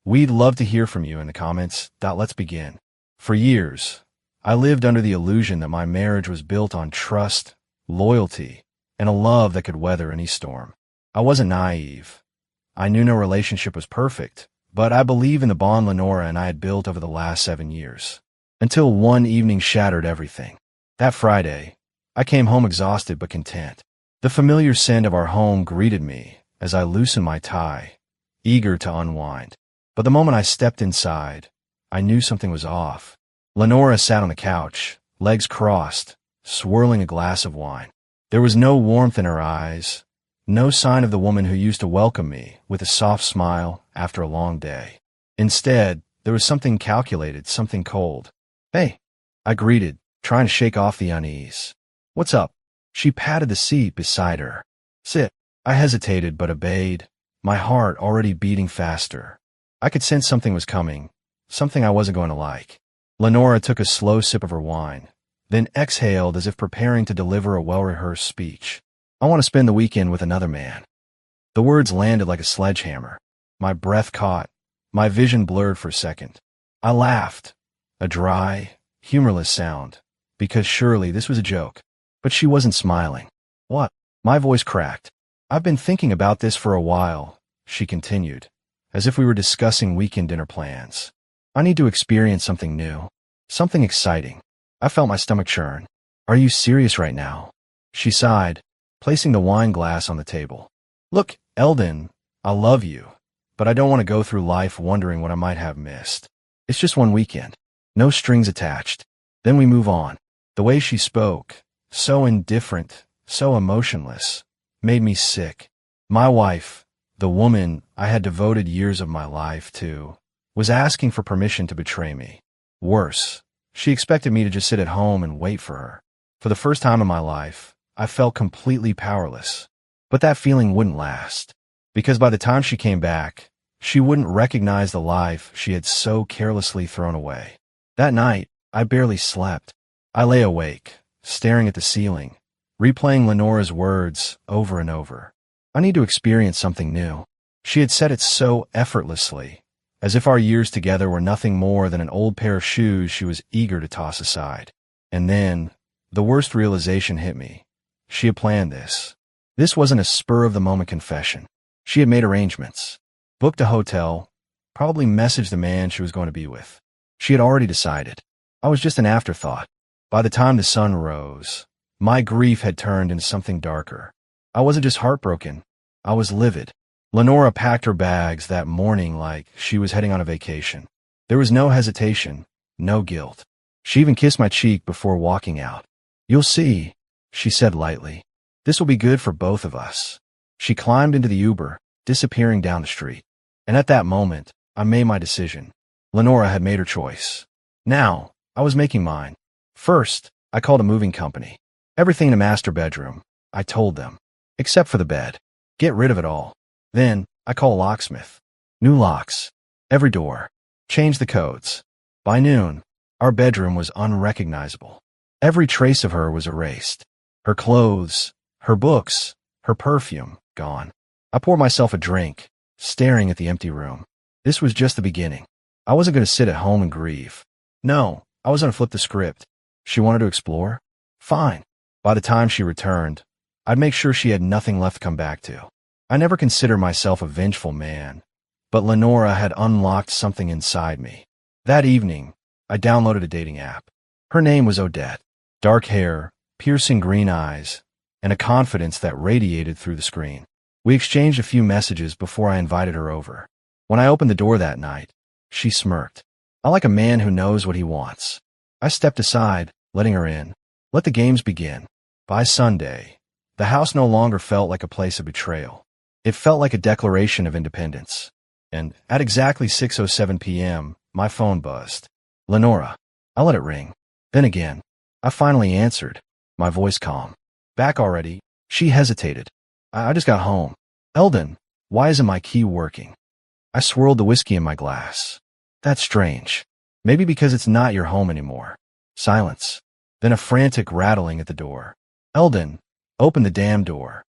We'd love to hear from you in the comments. Let's begin. For years, I lived under the illusion that my marriage was built on trust, loyalty, and a love that could weather any storm. I wasn't naive. I knew no relationship was perfect, but I believe in the bond Lenora and I had built over the last 7 years. Until one evening shattered everything. That Friday, I came home exhausted but content. The familiar scent of our home greeted me as I loosened my tie, eager to unwind. But the moment I stepped inside, I knew something was off. Lenora sat on the couch, legs crossed, swirling a glass of wine. There was no warmth in her eyes, no sign of the woman who used to welcome me with a soft smile after a long day. Instead, there was something calculated, something cold. "Hey," I greeted, trying to shake off the unease. "What's up?" She patted the seat beside her. "Sit." I hesitated but obeyed, my heart already beating faster. I could sense something was coming, something I wasn't going to like. Lenora took a slow sip of her wine, then exhaled as if preparing to deliver a well-rehearsed speech. "I want to spend the weekend with another man." The words landed like a sledgehammer. My breath caught, my vision blurred for a second. I laughed, a dry, humorless sound, because surely this was a joke. But she wasn't smiling. "What?" My voice cracked. "I've been thinking about this for a while," she continued, as if we were discussing weekend dinner plans. "I need to experience something new, something exciting." I felt my stomach churn. "Are you serious right now?" She sighed, placing the wine glass on the table. "Look, Eldon, I love you, but I don't want to go through life wondering what I might have missed. It's just one weekend, no strings attached. Then we move on." The way she spoke, so indifferent, so emotionless, made me sick. My wife, the woman I had devoted years of my life to, was asking for permission to betray me. Worse, she expected me to just sit at home and wait for her. For the first time in my life, I felt completely powerless. But that feeling wouldn't last, because by the time she came back, she wouldn't recognize the life she had so carelessly thrown away. That night, I barely slept. I lay awake, staring at the ceiling, replaying Lenora's words over and over. "I need to experience something new." She had said it so effortlessly, as if our years together were nothing more than an old pair of shoes she was eager to toss aside. And then, the worst realization hit me. She had planned this. This wasn't a spur-of-the-moment confession. She had made arrangements, booked a hotel, probably messaged the man she was going to be with. She had already decided. I was just an afterthought. By the time the sun rose, my grief had turned into something darker. I wasn't just heartbroken, I was livid. Lenora packed her bags that morning like she was heading on a vacation. There was no hesitation, no guilt. She even kissed my cheek before walking out. "You'll see," she said lightly. "This will be good for both of us." She climbed into the Uber, disappearing down the street. And at that moment, I made my decision. Lenora had made her choice. Now, I was making mine. First, I called a moving company. Everything in the master bedroom, I told them, except for the bed. Get rid of it all. Then, I called a locksmith. New locks. Every door. Change the codes. By noon, our bedroom was unrecognizable. Every trace of her was erased. Her clothes, her books, her perfume, gone. I poured myself a drink, staring at the empty room. This was just the beginning. I wasn't going to sit at home and grieve. No, I was going to flip the script. She wanted to explore? Fine. By the time she returned, I'd make sure she had nothing left to come back to. I never considered myself a vengeful man, but Lenora had unlocked something inside me. That evening, I downloaded a dating app. Her name was Odette. Dark hair, piercing green eyes, and a confidence that radiated through the screen. We exchanged a few messages before I invited her over. When I opened the door that night, she smirked. I like a man who knows what he wants. I stepped aside, letting her in. Let the games begin. By Sunday, the house no longer felt like a place of betrayal. It felt like a declaration of independence. And at exactly 6:07 p.m., my phone buzzed. "Lenora." I let it ring. Then again. I finally answered, my voice calm. "Back already?" She hesitated. I just got home." "Eldon, why isn't my key working?" I swirled the whiskey in my glass. "That's strange. Maybe because it's not your home anymore." Silence. Then a frantic rattling at the door. "Eldon, open the damn door."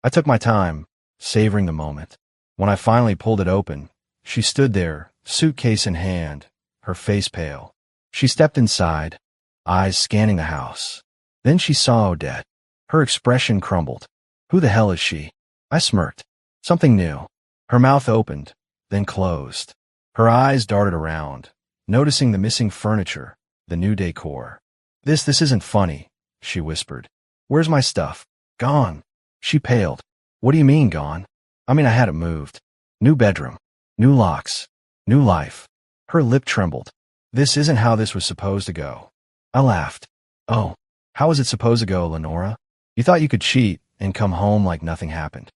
I took my time, savoring the moment. When I finally pulled it open, she stood there, suitcase in hand, her face pale. She stepped inside, eyes scanning the house. Then she saw Odette. Her expression crumbled. Who the hell is she? I smirked. Something new. Her mouth opened, then closed. Her eyes darted around, noticing the missing furniture, the new decor. This isn't funny, she whispered. Where's my stuff? Gone. She paled. What do you mean, gone? I mean, I had it moved. New bedroom. New locks. New life. Her lip trembled. This isn't how this was supposed to go. I laughed. Oh, how was it supposed to go, Lenora? You thought you could cheat and come home like nothing happened.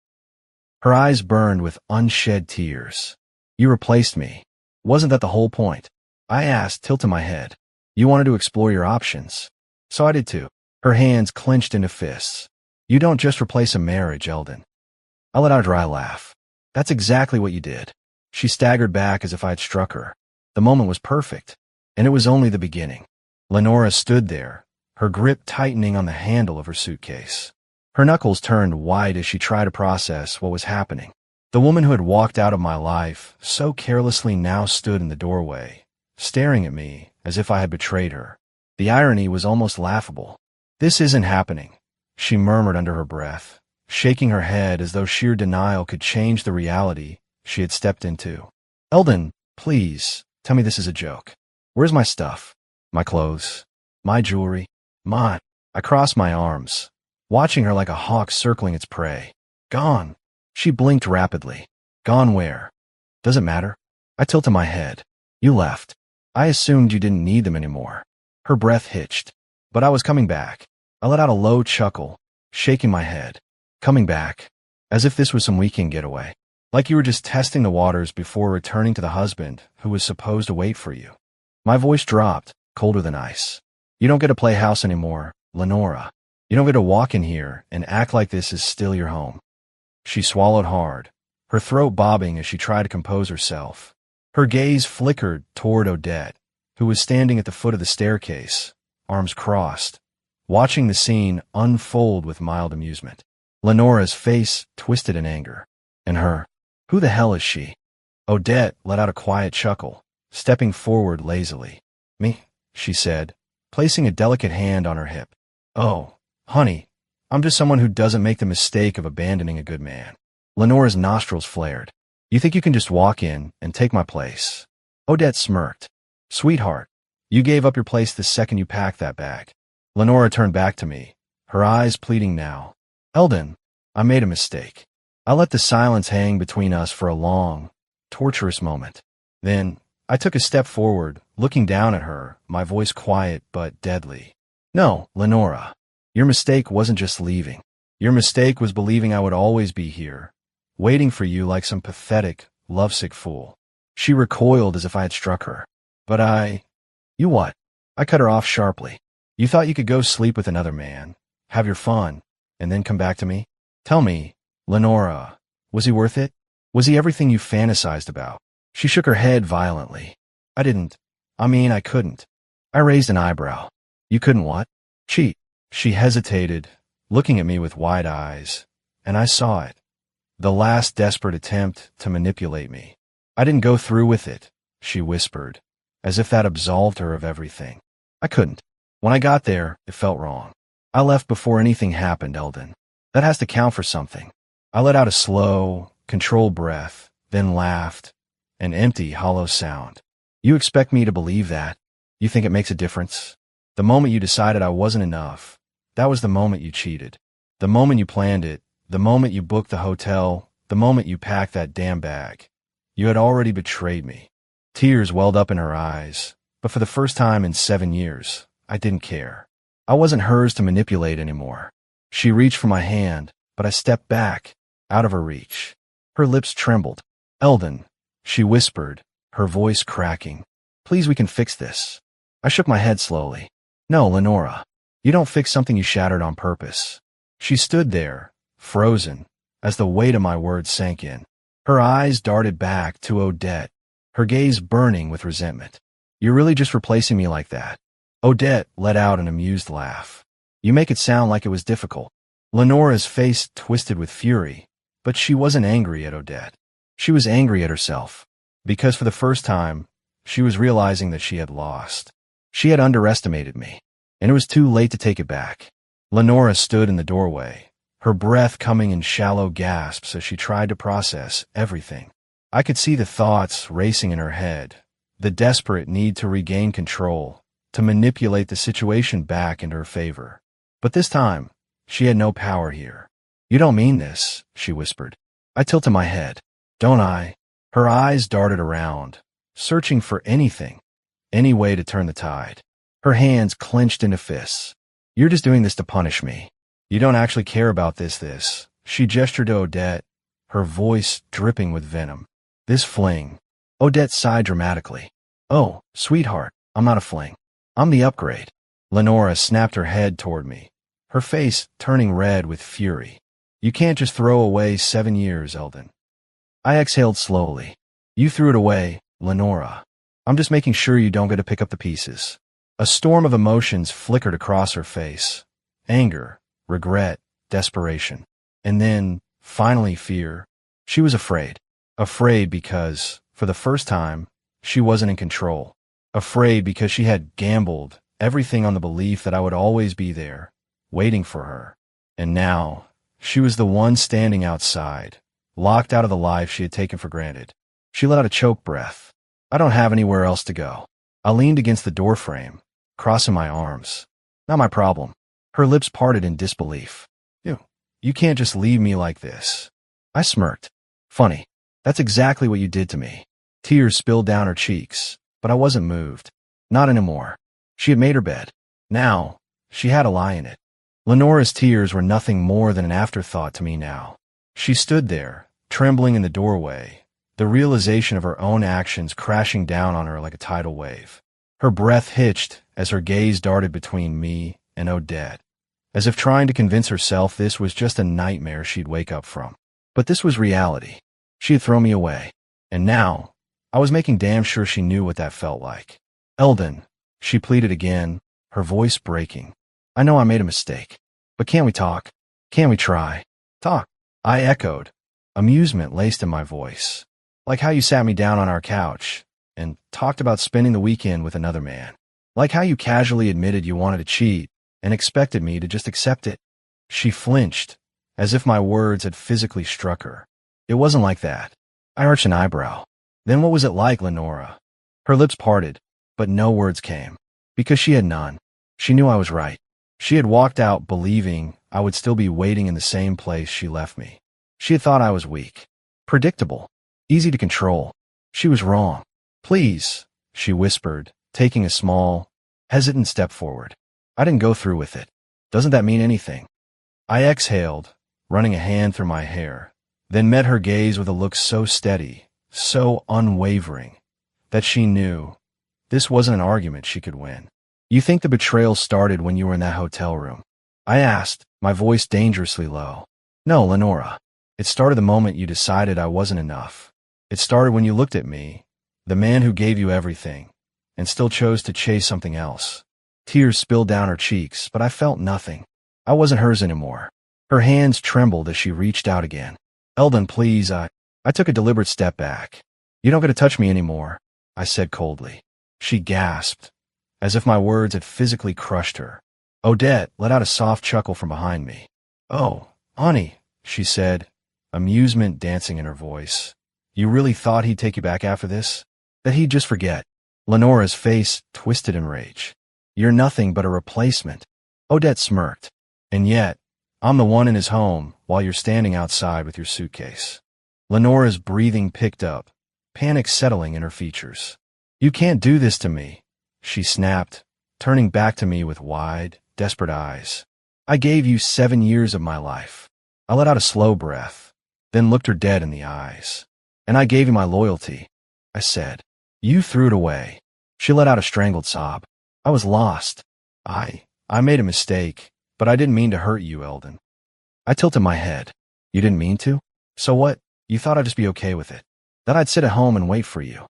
Her eyes burned with unshed tears. You replaced me. Wasn't that the whole point? I asked, tilting my head. You wanted to explore your options. So I did too. Her hands clenched into fists. You don't just replace a marriage, Eldon. I let out a dry laugh. That's exactly what you did. She staggered back as if I had struck her. The moment was perfect, and it was only the beginning. Lenora stood there, her grip tightening on the handle of her suitcase. Her knuckles turned white as she tried to process what was happening. The woman who had walked out of my life so carelessly now stood in the doorway, staring at me as if I had betrayed her. The irony was almost laughable. This isn't happening, she murmured under her breath, shaking her head as though sheer denial could change the reality she had stepped into. Eldon, please, tell me this is a joke. Where's my stuff? My clothes? My jewelry? Mine? I crossed my arms, watching her like a hawk circling its prey. Gone. She blinked rapidly. Gone where? Does it matter? I tilted my head. You left. I assumed you didn't need them anymore. Her breath hitched. But I was coming back. I let out a low chuckle, shaking my head. Coming back. As if this was some weekend getaway. Like you were just testing the waters before returning to the husband who was supposed to wait for you. My voice dropped, colder than ice. You don't get to play house anymore, Lenora. You don't get to walk in here and act like this is still your home. She swallowed hard, her throat bobbing as she tried to compose herself. Her gaze flickered toward Odette, who was standing at the foot of the staircase, arms crossed, watching the scene unfold with mild amusement. Lenora's face twisted in anger. And her, who the hell is she? Odette let out a quiet chuckle, stepping forward lazily. Me, she said, placing a delicate hand on her hip. Oh, honey, I'm just someone who doesn't make the mistake of abandoning a good man. Lenora's nostrils flared. You think you can just walk in and take my place? Odette smirked. Sweetheart, you gave up your place the second you packed that bag. Lenora turned back to me, her eyes pleading now. Eldon, I made a mistake. I let the silence hang between us for a long, torturous moment. Then, I took a step forward, looking down at her, my voice quiet but deadly. No, Lenora. Your mistake wasn't just leaving. Your mistake was believing I would always be here, waiting for you like some pathetic, lovesick fool. She recoiled as if I had struck her. But You what? I cut her off sharply. You thought you could go sleep with another man, have your fun, and then come back to me? Tell me, Lenora, was he worth it? Was he everything you fantasized about? She shook her head violently. I couldn't. I raised an eyebrow. You couldn't what? Cheat. She hesitated, looking at me with wide eyes, and I saw it. The last desperate attempt to manipulate me. I didn't go through with it, she whispered, as if that absolved her of everything. I couldn't. When I got there, it felt wrong. I left before anything happened, Eldon. That has to count for something. I let out a slow, controlled breath, then laughed, an empty, hollow sound. You expect me to believe that? You think it makes a difference? The moment you decided I wasn't enough, that was the moment you cheated. The moment you planned it, the moment you booked the hotel, the moment you packed that damn bag. You had already betrayed me. Tears welled up in her eyes, but for the first time in 7 years, I didn't care. I wasn't hers to manipulate anymore. She reached for my hand, but I stepped back, out of her reach. Her lips trembled. Eldon, she whispered, her voice cracking. Please, we can fix this. I shook my head slowly. No, Lenora. You don't fix something you shattered on purpose. She stood there, frozen, as the weight of my words sank in. Her eyes darted back to Odette, her gaze burning with resentment. You're really just replacing me like that? Odette let out an amused laugh. You make it sound like it was difficult. Lenora's face twisted with fury, but she wasn't angry at Odette. She was angry at herself. Because for the first time, she was realizing that she had lost. She had underestimated me, and it was too late to take it back. Lenora stood in the doorway, her breath coming in shallow gasps as she tried to process everything. I could see the thoughts racing in her head, the desperate need to regain control, to manipulate the situation back in her favor. But this time, she had no power here. "You don't mean this," she whispered. I tilted my head. "Don't I?" Her eyes darted around, searching for anything, any way to turn the tide. Her hands clenched into fists. "You're just doing this to punish me. You don't actually care about this. She gestured to Odette, her voice dripping with venom. "This fling." Odette sighed dramatically. "Oh, sweetheart, I'm not a fling. I'm the upgrade." Lenora snapped her head toward me, her face turning red with fury. "You can't just throw away 7 years, Eldon." I exhaled slowly. "You threw it away, Lenora. I'm just making sure you don't get to pick up the pieces." A storm of emotions flickered across her face. Anger, regret, desperation. And then, finally, fear. She was afraid. Afraid because, for the first time, she wasn't in control. Afraid because she had gambled everything on the belief that I would always be there, waiting for her. And now, she was the one standing outside, locked out of the life she had taken for granted. She let out a choked breath. "I don't have anywhere else to go." I leaned against the doorframe, crossing my arms. "Not my problem." Her lips parted in disbelief. You can't just leave me like this." I smirked. "Funny. That's exactly what you did to me." Tears spilled down her cheeks, but I wasn't moved. Not anymore. She had made her bed. Now, she had a lie in it. Lenora's tears were nothing more than an afterthought to me now. She stood there, trembling in the doorway, the realization of her own actions crashing down on her like a tidal wave. Her breath hitched as her gaze darted between me and Odette, as if trying to convince herself this was just a nightmare she'd wake up from. But this was reality. She had thrown me away. And now, I was making damn sure she knew what that felt like. "Eldon," she pleaded again, her voice breaking. "I know I made a mistake. But can't we talk? Can't we try? Talk?" I echoed, amusement laced in my voice. "Like how you sat me down on our couch and talked about spending the weekend with another man. Like how you casually admitted you wanted to cheat and expected me to just accept it." She flinched, as if my words had physically struck her. "It wasn't like that." I arched an eyebrow. "Then what was it like, Lenora?" Her lips parted, but no words came. Because she had none. She knew I was right. She had walked out believing I would still be waiting in the same place she left me. She had thought I was weak, predictable, easy to control. She was wrong. "Please," she whispered, taking a small, hesitant step forward. "I didn't go through with it. Doesn't that mean anything?" I exhaled, running a hand through my hair, then met her gaze with a look so steady, so unwavering, that she knew this wasn't an argument she could win. "You think the betrayal started when you were in that hotel room?" I asked, my voice dangerously low. "No, Lenora. It started the moment you decided I wasn't enough. It started when you looked at me, the man who gave you everything, and still chose to chase something else." Tears spilled down her cheeks, but I felt nothing. I wasn't hers anymore. Her hands trembled as she reached out again. "Eldon, please, I took a deliberate step back. You don't get to touch me anymore," I said coldly. She gasped, as if my words had physically crushed her. Odette let out a soft chuckle from behind me. "Oh, honey," she said, amusement dancing in her voice. "You really thought he'd take you back after this? That he'd just forget?" Lenora's face twisted in rage. "You're nothing but a replacement." Odette smirked. "And yet, I'm the one in his home while you're standing outside with your suitcase." Lenora's breathing picked up, panic settling in her features. "You can't do this to me," she snapped, turning back to me with wide, desperate eyes. "I gave you 7 years of my life." I let out a slow breath, then looked her dead in the eyes. "And I gave you my loyalty," I said. "You threw it away." She let out a strangled sob. "I was lost. I made a mistake, but I didn't mean to hurt you, Eldon." I tilted my head. "You didn't mean to? So what? You thought I'd just be okay with it? That I'd sit at home and wait for you?"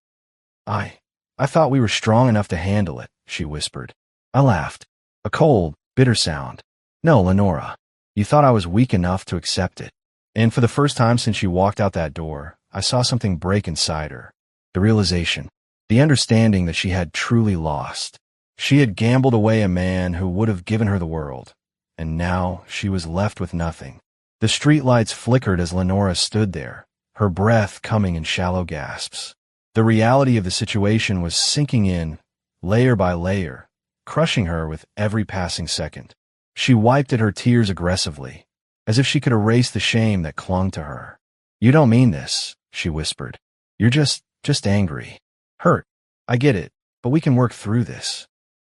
I thought we were strong enough to handle it," she whispered. I laughed. A cold, bitter sound. "No, Lenora. You thought I was weak enough to accept it." And for the first time since she walked out that door, I saw something break inside her. the realization, the understanding that she had truly lost. She had gambled away a man who would have given her the world, and now she was left with nothing. The streetlights flickered as Lenora stood there, her breath coming in shallow gasps. The reality of the situation was sinking in, layer by layer, crushing her with every passing second. She wiped at her tears aggressively, as if she could erase the shame that clung to her. "You don't mean this," she whispered. "You're just angry. Hurt. I get it, but we can work through this."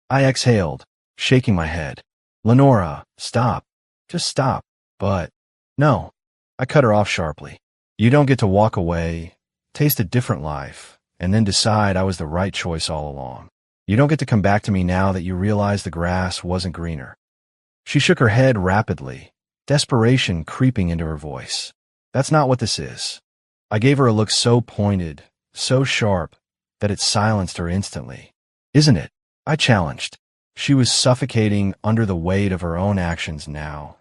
I exhaled, shaking my head. "Lenora, stop. Just stop." "But—" "No." I cut her off sharply. "You don't get to walk away, taste a different life, and then decide I was the right choice all along. You don't get to come back to me now that you realize the grass wasn't greener." She shook her head rapidly, desperation creeping into her voice. "That's not what this is." I gave her a look so pointed, so sharp, that it silenced her instantly. "Isn't it?" I challenged. She was suffocating under the weight of her own actions now,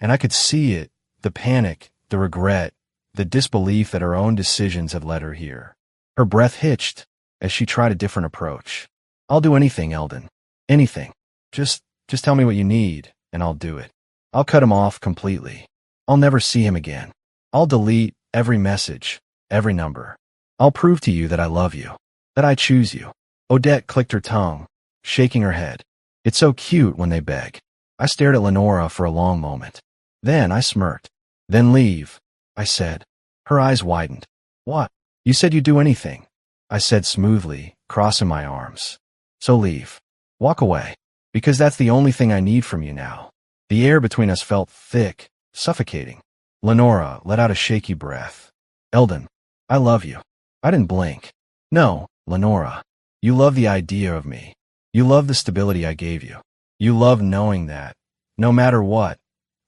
and I could see it, the panic, the regret, the disbelief that her own decisions had led her here. Her breath hitched as she tried a different approach. "I'll do anything, Eldon. Anything. Just tell me what you need, and I'll do it. I'll cut him off completely. I'll never see him again. I'll delete every message, every number. I'll prove to you that I love you, that I choose you." Odette clicked her tongue, shaking her head. "It's so cute when they beg." I stared at Lenora for a long moment. Then I smirked. "Then leave," I said. Her eyes widened. "What? You said you'd do anything," I said smoothly, crossing my arms. "So leave. Walk away. Because that's the only thing I need from you now." The air between us felt thick, suffocating. Lenora let out a shaky breath. "Eldon, I love you." I didn't blink. "No, Lenora. You love the idea of me. You love the stability I gave you. You love knowing that, no matter what,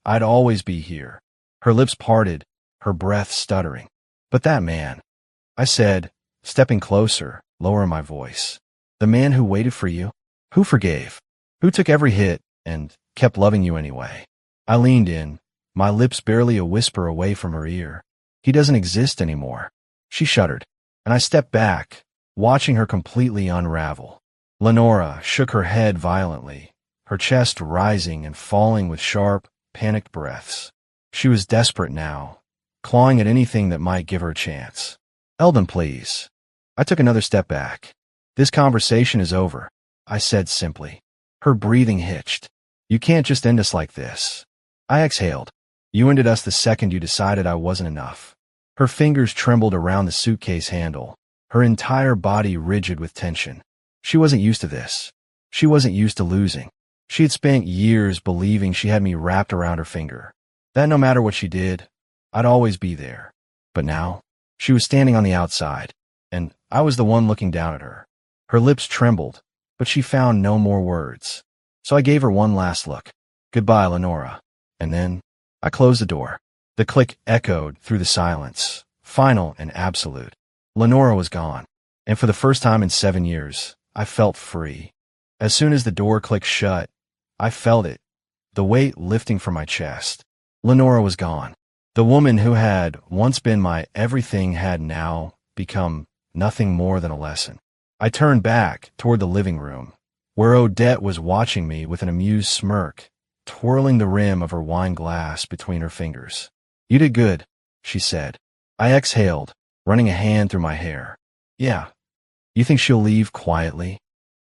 I'd always be here." Her lips parted, her breath stuttering. "But that man," I said, stepping closer, lowering my voice. "The man who waited for you, who forgave, who took every hit and kept loving you anyway." I leaned in, my lips barely a whisper away from her ear. "He doesn't exist anymore." She shuddered, and I stepped back, watching her completely unravel. Lenora shook her head violently, her chest rising and falling with sharp, panicked breaths. She was desperate now, clawing at anything that might give her a chance. "Eldon, please." I took another step back. "This conversation is over," I said simply. Her breathing hitched. "You can't just end us like this." I exhaled. "You ended us the second you decided I wasn't enough." Her fingers trembled around the suitcase handle, her entire body rigid with tension. She wasn't used to this. She wasn't used to losing. She had spent years believing she had me wrapped around her finger, that no matter what she did, I'd always be there. But now, she was standing on the outside, and I was the one looking down at her. Her lips trembled, but she found no more words. So I gave her one last look. "Goodbye, Lenora." And then I closed the door. The click echoed through the silence, final and absolute. Lenora was gone, and for the first time in 7 years, I felt free. As soon as the door clicked shut, I felt it, the weight lifting from my chest. Lenora was gone. The woman who had once been my everything had now become nothing more than a lesson. I turned back toward the living room, where Odette was watching me with an amused smirk, twirling the rim of her wine glass between her fingers. "You did good," she said. I exhaled, running a hand through my hair. "Yeah. You think she'll leave quietly?"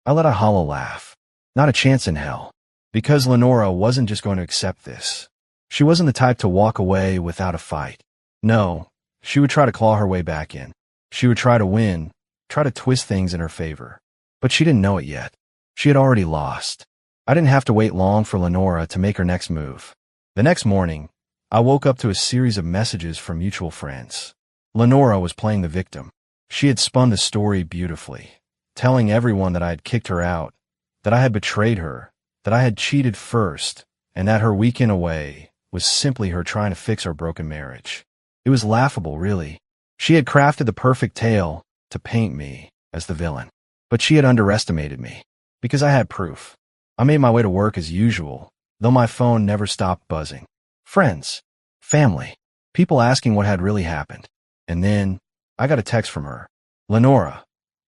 I let a hollow laugh. Not a chance in hell. Because Lenora wasn't just going to accept this. She wasn't the type to walk away without a fight. No, she would try to claw her way back in. She would try to win, try to twist things in her favor. But she didn't know it yet. She had already lost. I didn't have to wait long for Lenora to make her next move. The next morning, I woke up to a series of messages from mutual friends. Lenora was playing the victim. She had spun the story beautifully, telling everyone that I had kicked her out, that I had betrayed her, that I had cheated first, and that her weekend away was simply her trying to fix our broken marriage. It was laughable, really. She had crafted the perfect tale to paint me as the villain. But she had underestimated me, because I had proof. I made my way to work as usual, though my phone never stopped buzzing. Friends, family, people asking what had really happened. And then I got a text from her. Lenora,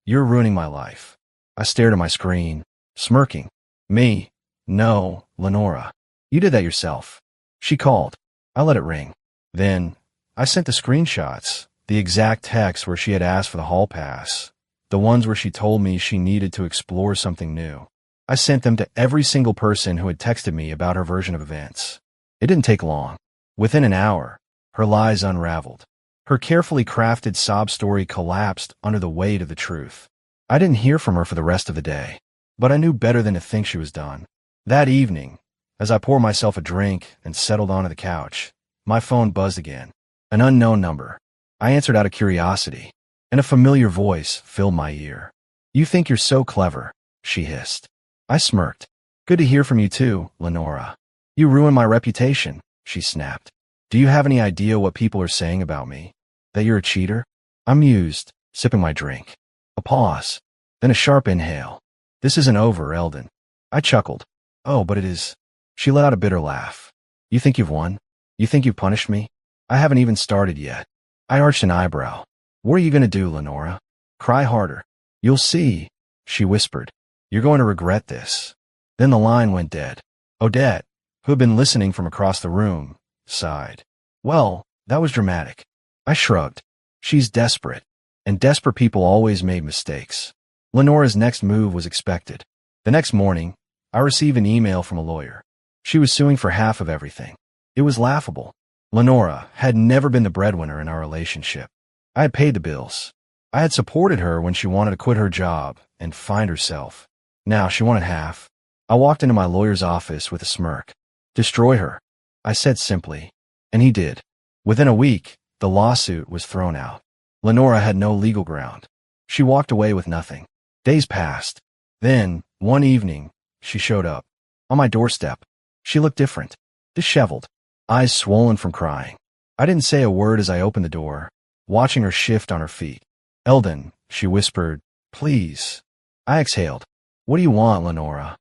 you're ruining my life. I stared at my screen, smirking. Me? No, Lenora. You did that yourself. She called. I let it ring. Then, I sent the screenshots, the exact text where she had asked for the hall pass, the ones where she told me she needed to explore something new. I sent them to every single person who had texted me about her version of events. It didn't take long. Within an hour, her lies unraveled. Her carefully crafted sob story collapsed under the weight of the truth. I didn't hear from her for the rest of the day, but I knew better than to think she was done. That evening, as I poured myself a drink and settled onto the couch, my phone buzzed again. An unknown number. I answered out of curiosity, and a familiar voice filled my ear. "You think you're so clever," she hissed. I smirked. "Good to hear from you too, Lenora." "You ruined my reputation," she snapped. "Do you have any idea what people are saying about me? That you're a cheater?" I mused, sipping my drink. A pause, then a sharp inhale. "This isn't over, Eldon." I chuckled. "Oh, but it is." She let out a bitter laugh. "You think you've won? You think you've punished me? I haven't even started yet." I arched an eyebrow. "What are you going to do, Lenora? Cry harder." "You'll see," she whispered. "You're going to regret this." Then the line went dead. Odette, who had been listening from across the room, sighed. "Well, that was dramatic." I shrugged. "She's desperate, and desperate people always made mistakes." Lenora's next move was expected. The next morning, I received an email from a lawyer. She was suing for half of everything. It was laughable. Lenora had never been the breadwinner in our relationship. I had paid the bills. I had supported her when she wanted to quit her job and find herself. Now she wanted half. I walked into my lawyer's office with a smirk. "Destroy her," I said simply, and he did. Within a week, the lawsuit was thrown out. Lenora had no legal ground. She walked away with nothing. Days passed. Then, one evening, she showed up. On my doorstep. She looked different. Disheveled. Eyes swollen from crying. I didn't say a word as I opened the door, watching her shift on her feet. "Eldon," she whispered, "please." I exhaled. "What do you want, Lenora?"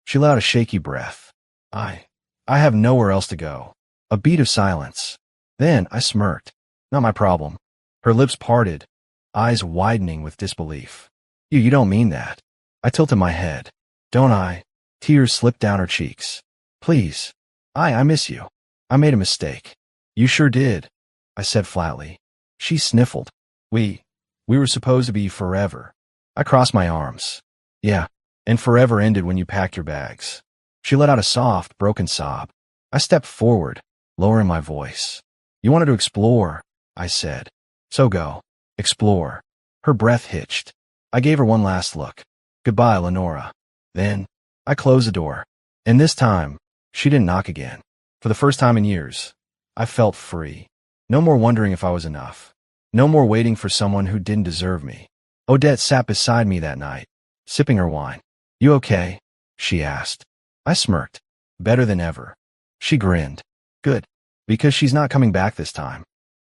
She let out a shaky breath. I have nowhere else to go." A beat of silence. Then I smirked. "Not my problem." Her lips parted, eyes widening with disbelief. You don't mean that." I tilted my head. "Don't I?" Tears slipped down her cheeks. "Please. I miss you. I made a mistake." "You sure did," I said flatly. She sniffled. We were supposed to be forever." I crossed my arms. "Yeah, and forever ended when you packed your bags." She let out a soft, broken sob. I stepped forward, lowering my voice. "You wanted to explore," I said. "So go. Explore." Her breath hitched. I gave her one last look. "Goodbye, Lenora." Then, I closed the door. And this time, she didn't knock again. For the first time in years, I felt free. No more wondering if I was enough. No more waiting for someone who didn't deserve me. Odette sat beside me that night, sipping her wine. "You okay?" she asked. I smirked. "Better than ever." She grinned. "Good. Because she's not coming back this time."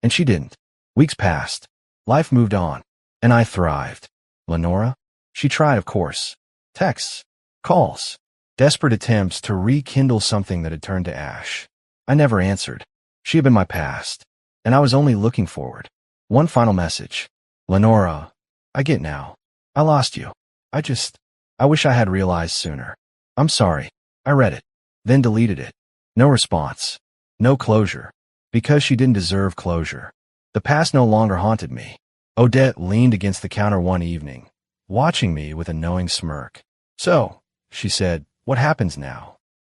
And she didn't. Weeks passed. Life moved on. And I thrived. Lenora? She tried, of course. Texts. Calls. Desperate attempts to rekindle something that had turned to ash. I never answered. She had been my past. And I was only looking forward. One final message. "Lenora, I get now. I lost you. I wish I had realized sooner. I'm sorry." I read it. Then deleted it. No response. No closure. Because she didn't deserve closure. The past no longer haunted me. Odette leaned against the counter one evening, watching me with a knowing smirk. "So," she said, "what happens now?"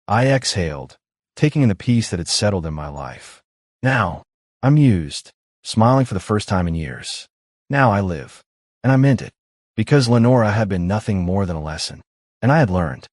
I exhaled, taking in the peace that had settled in my life. Now, I mused, smiling for the first time in years. Now I live. And I meant it. Because Lenora had been nothing more than a lesson. And I had learned.